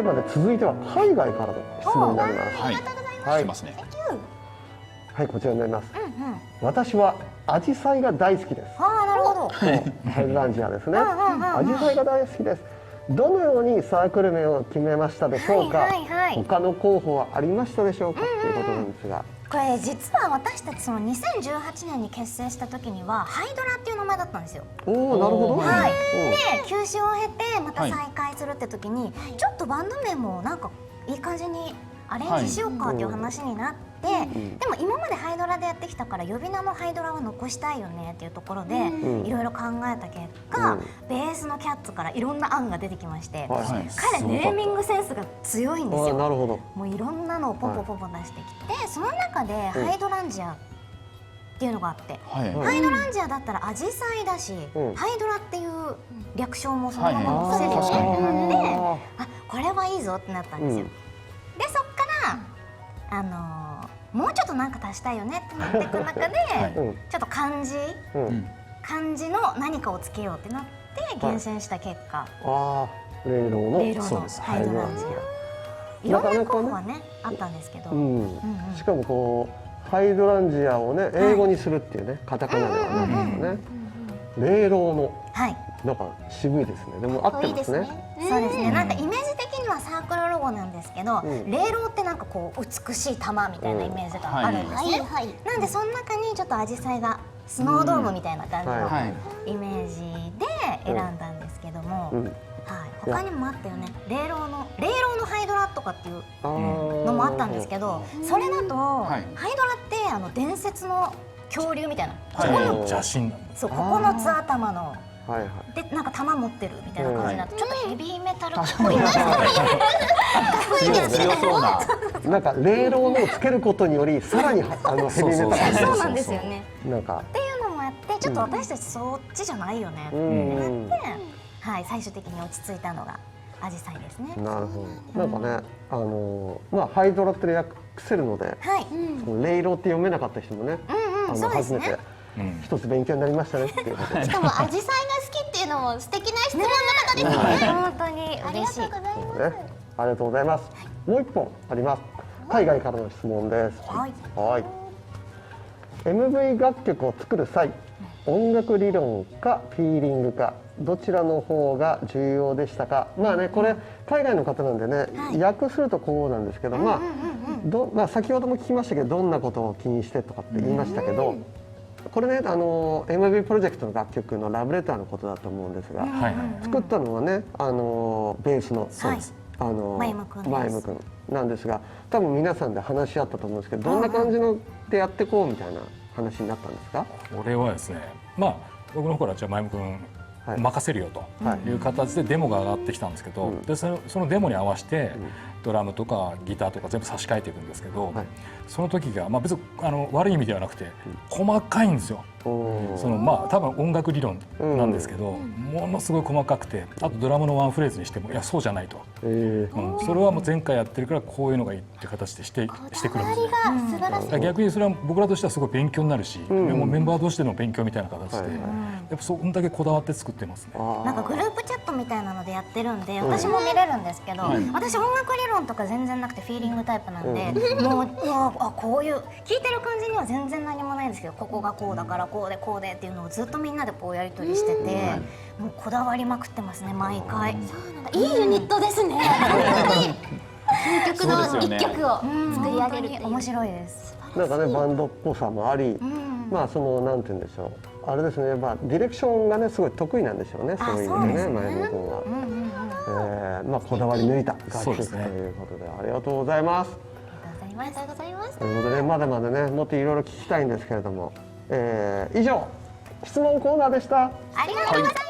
ではね、続いては海外からの質問になります。はい、来てますね。はい、こちらになります。私はアジサイが大好きです。ああ、なるほど。ハイドランジアですね。アジサイが大好きです。どのようにサークル名を決めましたでしょうか。他の候補はありましたでしょうか、ということなんですが。これ実は私たちその2018年に結成した時にはハイドラっていう名前だったんですよ。おお、なるほど。はい。で休止を経てまた再開するって時に、ちょっとバンド名もなんかいい感じにアレンジしようかっていう話になって、でも今までハイドラでやってきたから呼び名のハイドラは残したいよねっていうところでいろいろ考えた結果、ベースのキャッツからいろんな案が出てきまして、彼ネーミングセンスが強いんですよ。なるほど。もういろんなのをポンポンポンポン出してきて、その中でハイドランジアっていうのがあって、ハイドランジアだったらアジサイだし、ハイドラっていう略称もそのまま残せるよねってなって、あ、これはいいぞってなったんですよ。でそっからもうちょっとなんか足したいよねってなっていく中で、ちょっと漢字の何かをつけようってなって厳選した結果、レイローのハイドランジア、いろんな候補はねあったんですけど、しかもこうハイドランジアをね英語にするっていうね、カタカナではないですよね。レイローのなんか渋いですね。でも合ってますね。そうですね。なんかイメージ的にはサークルロゴなんですけど、レイローってなんかこう美しい玉みたいなイメージがあるんですね。なんでその中にちょっとアジサイがスノードームみたいな感じのイメージで選んだんですけども、他にもあったよね。レイローのハイドラとかっていうのもあったんですけど、それだとハイドラって伝説の恐竜みたいな、邪神、そう9つ頭のでなんか玉持ってるみたいな感じになって、ちょっとヘビーメタルっぽいな。強そうな。なんかレイローのをつけることによりさらにヘビーメタル。そうなんですよね。なんかっていうのもやってちょっと私たちそっちじゃないよねってなって、はい、最終的に落ち着いたのがアジサイですね。なるほど。なんかね、まあハイドラって訳せるので、レイローって読めなかった人もね、初めて一つ勉強になりましたねっていうことで。しかもアジサイが好きっていうのも素敵な質問の方ですね。本当に嬉しい。ありがとうございます。もう一本あります。海外からの質問です。はい。MV 楽曲を作る際、音楽理論かフィーリングかどちらの方が重要でしたか。まあね、これ海外の方なんでね、訳するとこうなんですけど、まあ先ほども聞きましたけど、どんなことを気にしてとかって言いましたけど、これね、MV プロジェクトの楽曲のラブレターのことだと思うんですが、作ったのはね、ベースのマイム君なんですが、多分皆さんで話し合ったと思うんですけど、どんな感じのでやっていこうみたいな話になったんですか。これはですね、まあ僕の方からじゃあマイム君任せるよという形でデモが上がってきたんですけど、でそのデモに合わせてドラムとかギターとか全部差し替えていくんですけど、その時がまあ別に悪い意味ではなくて細かいんですよ。まあ多分音楽理論なんですけど、ものすごい細かくて、あとドラムのワンフレーズにしてもいやそうじゃないと、それはもう前回やってるからこういうのがいいって形でしてくるんですね。逆にそれは僕らとしてはすごい勉強になるし、もうメンバー同士での勉強みたいな形で、やっぱそんだけこだわって作ってますね。なんかグループチャットみたいなのでやってるんで、私も見れるんですけど、私音楽理論とか全然なくてフィーリングタイプなんで、もうこういう聞いてる感じには全然何もないんですけど、ここがこうだからこうでこうでっていうのをずっとみんなでこうやり取りしてて、もうこだわりまくってますね、毎回。いいユニットですね。究極の一曲を作り上げるっていう。面白いです。なんかね、バンドっぽさもあり、まあなんて言うんでしょう、あれですね、まあディレクションがねすごい得意なんでしょうね、そういう意味でね、前野君は。まあこだわり抜いた楽曲ということで、ありがとうございます。ありがとうございます。ということで、まだまだね、もっといろいろ聞きたいんですけれども、以上質問コーナーでした。ありがとうございます。